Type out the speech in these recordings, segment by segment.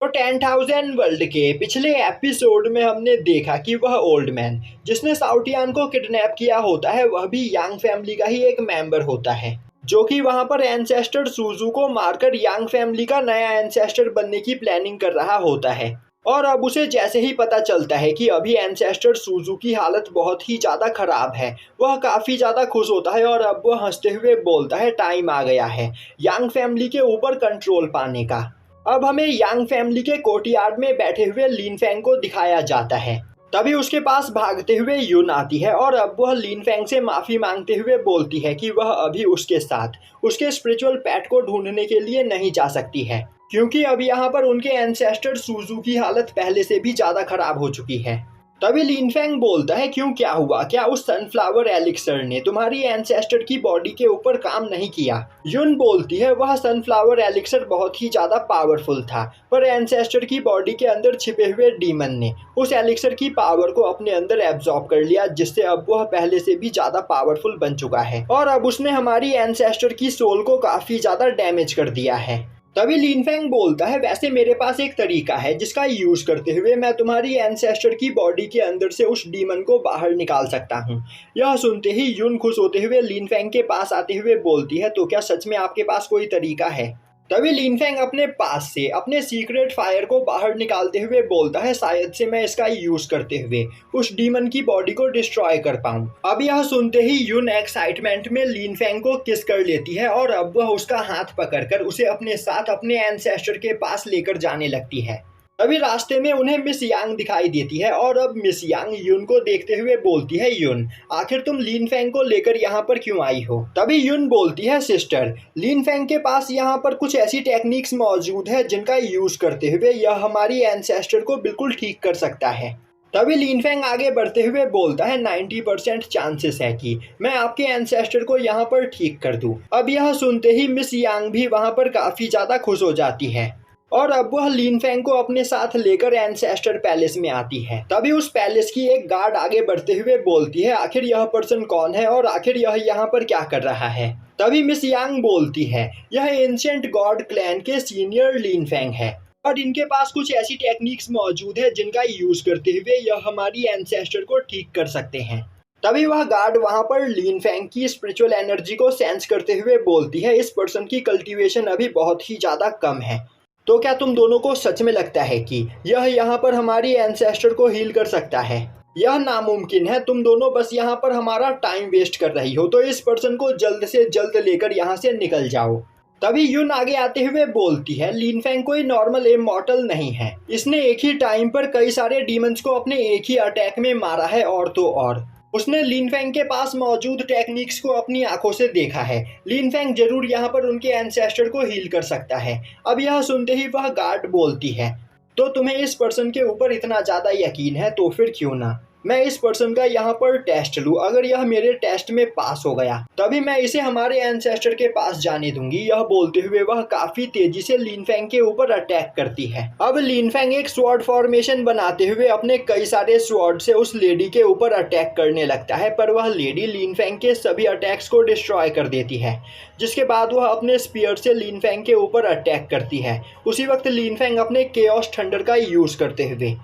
तो 10,000 वर्ल्ड के पिछले एपिसोड में हमने देखा कि वह ओल्ड मैन जिसने साउटियान को किडनैप किया होता है वह भी यांग फैमिली का ही एक मेंबर होता है, जो कि वहां पर एंसेस्टर सूजू को मारकर यांग फैमिली का नया एंसेस्टर बनने की प्लानिंग कर रहा होता है। और अब उसे जैसे ही पता चलता है कि अभी एंसेस्टर सूजू की हालत बहुत ही ज़्यादा खराब है, वह काफ़ी ज़्यादा खुश होता है और अब वह हंसते हुए बोलता है टाइम आ गया है यांग फैमिली के ऊपर कंट्रोल पाने का। अब हमें यांग फैमिली के कोर्टयार्ड में बैठे हुए लिन फैंग को दिखाया जाता है। तभी उसके पास भागते हुए युन आती है और अब वह लिन फैंग से माफ़ी मांगते हुए बोलती है कि वह अभी उसके साथ उसके स्पिरिचुअल पेट को ढूंढने के लिए नहीं जा सकती है, क्योंकि अब यहाँ पर उनके एंसेस्टर सूजू की हालत पहले से भी ज़्यादा खराब हो चुकी है। तभी लिन फैंग बोलता है क्यों, क्या हुआ, क्या उस सनफ्लावर एलिक्सर ने तुम्हारी एंसेस्टर की बॉडी के ऊपर काम नहीं किया? युन बोलती है वह सनफ्लावर एलिक्सर बहुत ही ज़्यादा पावरफुल था, पर एंसेस्टर की बॉडी के अंदर छिपे हुए डीमन ने उस एलिक्सर की पावर को अपने अंदर एब्जॉर्ब कर लिया, जिससे अब वह पहले से भी ज़्यादा पावरफुल बन चुका है और अब उसने हमारी एंसेस्टर की सोल को काफ़ी ज़्यादा डैमेज कर दिया है। तभी लिन फैंग बोलता है वैसे मेरे पास एक तरीका है जिसका यूज करते हुए मैं तुम्हारी एंसेस्टर की बॉडी के अंदर से उस डीमन को बाहर निकाल सकता हूँ। यह सुनते ही युन खुश होते हुए लिन फैंग के पास आते हुए बोलती है तो क्या सच में आपके पास कोई तरीका है? तभी लिन फैंग अपने पास से अपने सीक्रेट फायर को बाहर निकालते हुए बोलता है शायद से मैं इसका यूज करते हुए उस डीमन की बॉडी को डिस्ट्रॉय कर पाऊं। अब यह सुनते ही युन एक्साइटमेंट में लिन फैंग को किस कर लेती है और अब वह उसका हाथ पकड़कर उसे अपने साथ अपने एंसेस्टर के पास लेकर जाने लगती है। तभी रास्ते में उन्हें मिस यांग दिखाई देती है और अब मिस यांग युन को देखते हुए बोलती है युन आखिर तुम लिन फैंग को लेकर यहाँ पर क्यों आई हो? तभी युन बोलती है सिस्टर लिन फैंग के पास यहाँ पर कुछ ऐसी टेक्निक्स मौजूद है जिनका यूज करते हुए यह हमारी एंसेस्टर को बिल्कुल ठीक कर सकता है। तभी लिन फैंग आगे बढ़ते हुए बोलता है 90% चांसेस है कि मैं आपके एंसेस्टर को यहाँ पर ठीक कर दूँ। अब यह सुनते ही मिस यांग भी वहाँ पर काफ़ी ज़्यादा खुश हो जाती है और अब वह लिन फैंग को अपने साथ लेकर एंसेस्टर पैलेस में आती है। तभी उस पैलेस की एक गार्ड आगे बढ़ते हुए बोलती है आखिर यह पर्सन कौन है और आखिर यह यहाँ पर क्या कर रहा है? तभी मिस यांग बोलती है यह एंशिएंट गॉड क्लैन के सीनियर लिन फैंग है और इनके पास कुछ ऐसी टेक्निक्स मौजूद है जिनका यूज करते हुए यह हमारी एंसेस्टर को ठीक कर सकते हैं। तभी वह गार्ड वहां पर लिन फैंग की स्पिरिचुअल एनर्जी को सेंस करते हुए बोलती है इस पर्सन की कल्टीवेशन अभी बहुत ही ज़्यादा कम है, तो क्या तुम दोनों को सच में लगता है कि यह यहाँ पर हमारी एंसेस्टर को हील कर सकता है? यह नामुमकिन है, तुम दोनों बस यहाँ पर हमारा टाइम वेस्ट कर रही हो, तो इस पर्सन को जल्द से जल्द लेकर यहाँ से निकल जाओ। तभी युन आगे आते हुए बोलती है लिन फैंग कोई नॉर्मल इमॉर्टल नहीं है, इसने एक ही टाइम पर कई सारे डीमंस को अपने एक ही अटैक में मारा है और तो और उसने लिन फैंग के पास मौजूद टेक्निक्स को अपनी आंखों से देखा है। लिन फैंग जरूर यहाँ पर उनके एंसेस्टर को हील कर सकता है। अब यह सुनते ही वह गार्ड बोलती है तो तुम्हें इस पर्सन के ऊपर इतना ज़्यादा यकीन है तो फिर क्यों ना मैं इस पर्सन का यहाँ पर टेस्ट लूँ, अगर यह मेरे टेस्ट में पास हो गया तभी मैं इसे हमारे एंसेस्टर के पास जाने दूंगी। यह बोलते हुए वह काफी तेजी से लिन फैंग के ऊपर अटैक करती है। अब लिन फैंग एक स्वॉर्ड फॉर्मेशन बनाते हुए अपने कई सारे स्वॉर्ड से उस लेडी के ऊपर अटैक करने लगता है, पर वह लेडी लिन फैंग के सभी अटैक्स को डिस्ट्रॉय कर देती है, जिसके बाद वह अपने स्पीयर से लिन फैंग के ऊपर अटैक करती है। उसी वक्त लिन फैंग अपने केओस थंडर का यूज करते हुए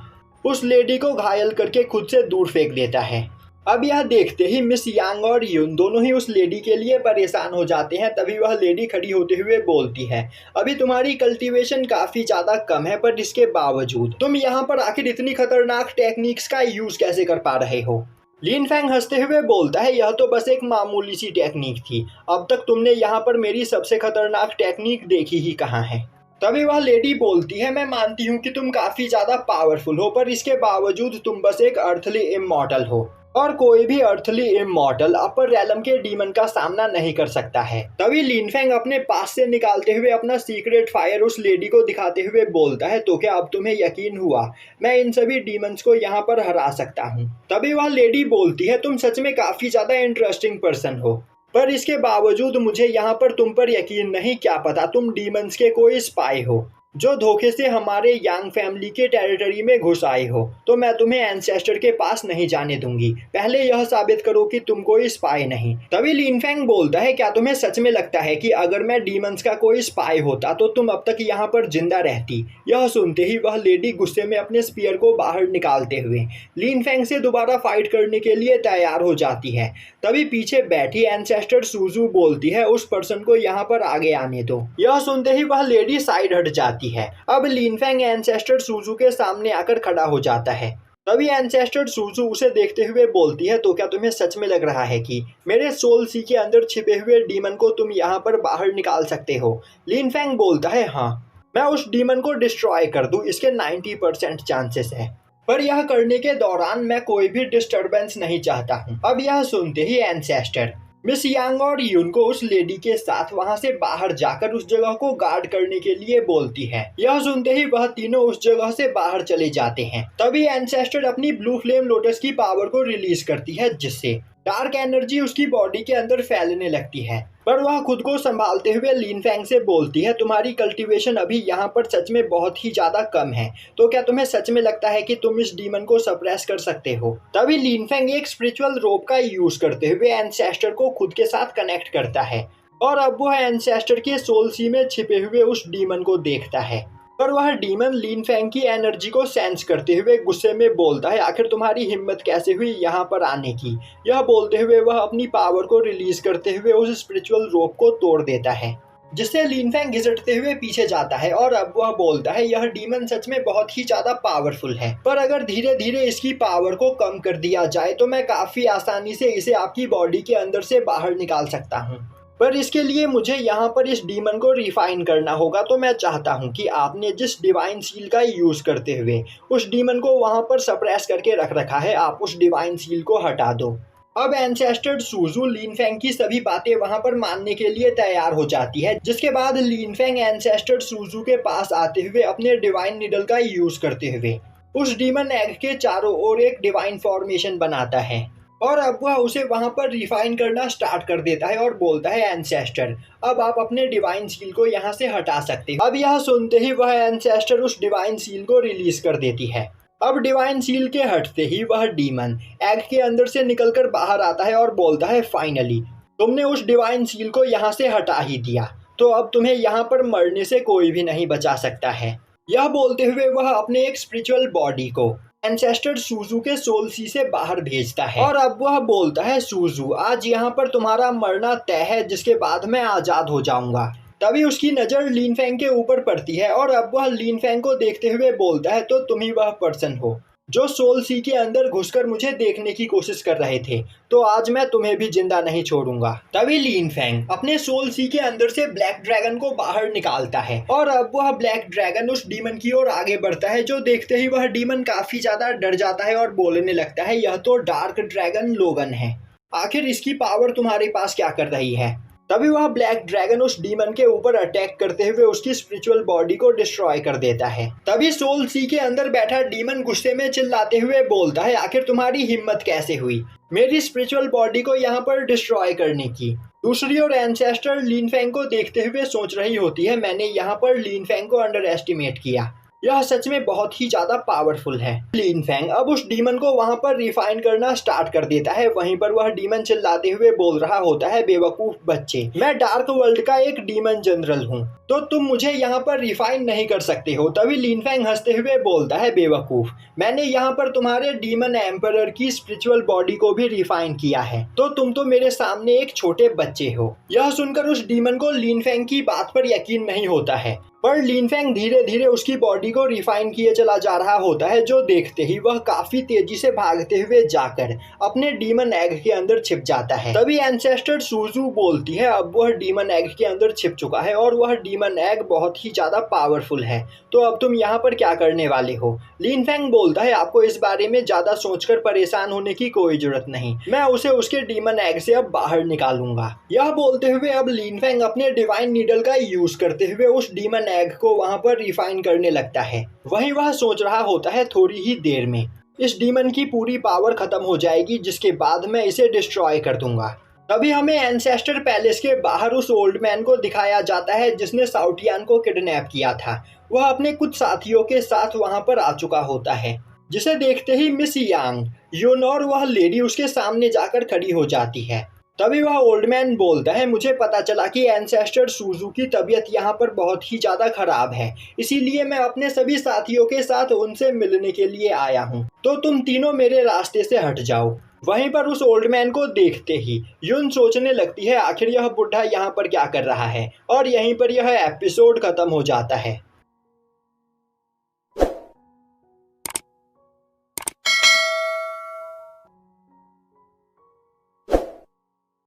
उस लेडी को घायल करके खुद से दूर फेंक देता है। अब यह देखते ही मिस यांग और युन दोनों ही उस लेडी के लिए परेशान हो जाते हैं। तभी वह लेडी खड़ी होते हुए बोलती है अभी तुम्हारी कल्टीवेशन काफ़ी ज़्यादा कम है, पर इसके बावजूद तुम यहाँ पर आखिर इतनी खतरनाक टेक्निक्स का यूज़ कैसे कर पा रहे हो? लिन फैंग हंसते हुए बोलता है यह तो बस एक मामूली सी टेक्निक थी, अब तक तुमने यहाँ पर मेरी सबसे खतरनाक टेक्निक देखी ही कहाँ है। तभी वह लेडी बोलती है मैं मानती हूँ कि तुम काफ़ी ज़्यादा पावरफुल हो, पर इसके बावजूद तुम बस एक अर्थली इमॉर्टल हो और कोई भी अर्थली इमॉर्टल अपर रैलम के डीमन का सामना नहीं कर सकता है। तभी लिन फैंग अपने पास से निकालते हुए अपना सीक्रेट फायर उस लेडी को दिखाते हुए बोलता है तो क्या अब तुम्हें यकीन हुआ मैं इन सभी डीमंस को यहाँ पर हरा सकता हूँ? तभी वह लेडी बोलती है तुम सच में काफ़ी ज़्यादा इंटरेस्टिंग पर्सन हो, पर इसके बावजूद मुझे यहाँ पर तुम पर यकीन नहीं, क्या पता तुम डीमंस के कोई स्पाई हो। जो धोखे से हमारे यांग फैमिली के टेरिटरी में घुस आए हो, तो मैं तुम्हें एंसेस्टर के पास नहीं जाने दूंगी। पहले यह साबित करो कि तुम कोई स्पाई नहीं। तभी लिनफेंग बोलता है, क्या तुम्हें सच में लगता है कि अगर मैं डीमंस का कोई स्पाई होता तो तुम अब तक यहाँ पर जिंदा रहती? यह सुनते ही वह लेडी गुस्से में अपने स्पीयर को बाहर निकालते हुए लिनफेंग से दोबारा फाइट करने के लिए तैयार हो जाती है। तभी पीछे बैठी एंसेस्टर सूजू बोलती है, उस पर्सन को यहाँ पर आगे आने दो। यह सुनते ही वह लेडी साइड हट जाती है। अब लिनफेंग एंसेस्टर सूजू के सामने आकर खड़ा हो जाता है। तभी एंसेस्टर सूजू उसे देखते हुए बोलती है, तो क्या तुम्हें सच में लग रहा है कि मेरे सोल सी के अंदर छिपे हुए डीमन को तुम यहाँ पर बाहर निकाल सकते हो? लिनफेंग बोलता है, हाँ, मैं उस डीमन को डिस्ट्रॉय कर दूं, इसके 90% चांसेस है, पर यह करने के दौरान मैं कोई भी डिस्टरबेंस नहीं चाहता हूँ। अब यह सुनते ही एंसेस्टर मिस यांग और यून को उस लेडी के साथ वहां से बाहर जाकर उस जगह को गार्ड करने के लिए बोलती है। यह सुनते ही वह तीनों उस जगह से बाहर चले जाते हैं। तभी एंसेस्टर अपनी ब्लू फ्लेम लोटस की पावर को रिलीज करती है, जिससे डार्क एनर्जी उसकी बॉडी के अंदर फैलने लगती है। पर वह खुद को संभालते हुए लिनफेंग से बोलती है, तुम्हारी कल्टीवेशन अभी यहाँ पर सच में बहुत ही ज्यादा कम है, तो क्या तुम्हें सच में लगता है कि तुम इस डीमन को सप्रेस कर सकते हो? तभी लिनफेंग एक स्पिरिचुअल रोप का यूज करते हुए एंसेस्टर को खुद के साथ कनेक्ट करता है और अब वह एंसेस्टर के सोल सी में छिपे हुए उस डीमन को देखता है। पर वह डीमन लिनफेंग की एनर्जी को सेंस करते हुए गुस्से में बोलता है, आखिर तुम्हारी हिम्मत कैसे हुई यहाँ पर आने की? यह बोलते हुए वह अपनी पावर को रिलीज करते हुए उस स्पिरिचुअल रोप को तोड़ देता है, जिससे लिनफेंग घिसटते हुए पीछे जाता है और अब वह बोलता है, यह डीमन सच में बहुत ही ज्यादा पावरफुल है, पर अगर धीरे धीरे इसकी पावर को कम कर दिया जाए तो मैं काफी आसानी से इसे आपकी बॉडी के अंदर से बाहर निकाल सकता हूँ। पर इसके लिए मुझे यहाँ पर इस डीमन को रिफाइन करना होगा, तो मैं चाहता हूँ कि आपने जिस डिवाइन सील का यूज करते हुए उस डीमन को वहाँ पर सप्रेस करके रख रखा है, आप उस डिवाइन सील को हटा दो। अब एंसेस्टर सूजू लिनफेंग की सभी बातें वहाँ पर मानने के लिए तैयार हो जाती है, जिसके बाद लिनफेंग एंसेस्टर सूजू के पास आते हुए अपने डिवाइन निडल का यूज करते हुए उस डीमन एग के चारों ओर एक डिवाइन फॉर्मेशन बनाता है और अब वह उसे वहां पर रिफाइन करना स्टार्ट कर देता है और बोलता है, एंसेस्टर, अब आप अपने डिवाइन सील को यहाँ से हटा सकते हो। अब यह सुनते ही वह एंसेस्टर उस डिवाइन सील को रिलीज कर देती है। अब डिवाइन सील के हटते ही वह डीमन एग के अंदर से निकलकर बाहर आता है और बोलता है, फाइनली तुमने उस डिवाइन सील को यहाँ से हटा ही दिया, तो अब तुम्हें यहाँ पर मरने से कोई भी नहीं बचा सकता है। यह बोलते हुए वह अपने एक स्पिरिचुअल बॉडी को एंसेस्टर सूजू के सोल सी से बाहर भेजता है और अब वह बोलता है, सूजू, आज यहाँ पर तुम्हारा मरना तय है, जिसके बाद मैं आजाद हो जाऊंगा। तभी उसकी नजर लिनफेंग के ऊपर पड़ती है और अब वह लिनफेंग को देखते हुए बोलता है, तो तुम ही वह पर्सन हो जो सोल सी के अंदर घुसकर मुझे देखने की कोशिश कर रहे थे, तो आज मैं तुम्हें भी जिंदा नहीं छोड़ूंगा। तभी लिनफेंग अपने सोल सी के अंदर से ब्लैक ड्रैगन को बाहर निकालता है और अब वह ब्लैक ड्रैगन उस डीमन की ओर आगे बढ़ता है, जो देखते ही वह डीमन काफी ज्यादा डर जाता है और बोलने लगता है, यह तो डार्क ड्रैगन लोगन है, आखिर इसकी पावर तुम्हारे पास क्या कर रही है? तभी वह ब्लैक ड्रैगन उस डीमन के ऊपर अटैक करते हुए उसकी स्पिरिचुअल बॉडी को डिस्ट्रॉय कर देता है। तभी सोल सी के अंदर बैठा डीमन गुस्से में चिल्लाते हुए बोलता है, आखिर तुम्हारी हिम्मत कैसे हुई मेरी स्पिरिचुअल बॉडी को यहाँ पर डिस्ट्रॉय करने की? दूसरी ओर एंसेस्टर लिनफेंग को देखते हुए सोच रही होती है, मैंने यहाँ पर लिनफेंग को अंडर एस्टिमेट किया, यह सच में बहुत ही ज्यादा पावरफुल है। लिनफेंग अब उस डीमन को वहां पर रिफाइन करना स्टार्ट कर देता है। वहीं पर वह डीमन चिल्लाते हुए बोल रहा होता है, बेवकूफ बच्चे, मैं डार्क वर्ल्ड का एक डीमन जनरल हूँ, तो तुम मुझे यहाँ पर रिफाइन नहीं कर सकते हो। तभी लिनफेंग हंसते हुए बोलता है, बेवकूफ, मैंने यहाँ पर तुम्हारे डीमन एम्परर की स्पिरिचुअल बॉडी को भी रिफाइन किया है, तो तुम तो मेरे सामने एक छोटे बच्चे हो। यह सुनकर उस डीमन को लिनफेंग की बात पर यकीन नहीं होता है, पर लिनफेंग धीरे धीरे उसकी बॉडी को रिफाइन किए चला जा रहा होता है, जो देखते ही वह काफी तेजी से भागते हुए जाकर अपने डीमन एग के अंदर छिप जाता है। तभी एंसेस्टर सूजू बोलती है, अब वह डीमन एग के अंदर छिप चुका है और वह डीमन एग बहुत ही ज्यादा पावरफुल है, तो अब तुम यहाँ पर क्या करने वाले हो? लिनफेंग बोलता है, आपको इस बारे में ज्यादा सोचकर परेशान होने की कोई जरूरत नहीं, मैं उसे उसके डीमन एग से अब बाहर निकालूंगा। यह बोलते हुए अब लिनफेंग अपने डिवाइन नीडल का यूज करते हुए उस डीमन एग को वहां पर रिफाइन करने लगता है। वहीं वह सोच रहा होता है, थोड़ी ही देर में इस डीमन की पूरी पावर खत्म हो जाएगी, जिसके बाद मैं इसे डिस्ट्रॉय कर दूंगा। तभी हमें एंसेस्टर पैलेस के बाहर उस ओल्ड मैन को दिखाया जाता है जिसने साउटियान को किडनैप किया था। वह अपने कुछ साथियों के साथ वहां पर आ चुका होता है, जिसे देखते ही मिस यांग, यून और वह लेडी उसके सामने जाकर खड़ी हो जाती है। तभी वह ओल्ड मैन बोलता है, मुझे पता चला कि एंसेस्टर सूजू की तबीयत यहाँ पर बहुत ही ज़्यादा खराब है, इसीलिए मैं अपने सभी साथियों के साथ उनसे मिलने के लिए आया हूँ, तो तुम तीनों मेरे रास्ते से हट जाओ। वहीं पर उस ओल्ड मैन को देखते ही यून सोचने लगती है, आखिर यह बुढ़ा यहाँ पर क्या कर रहा है, और यहीं पर यह एपिसोड खत्म हो जाता है।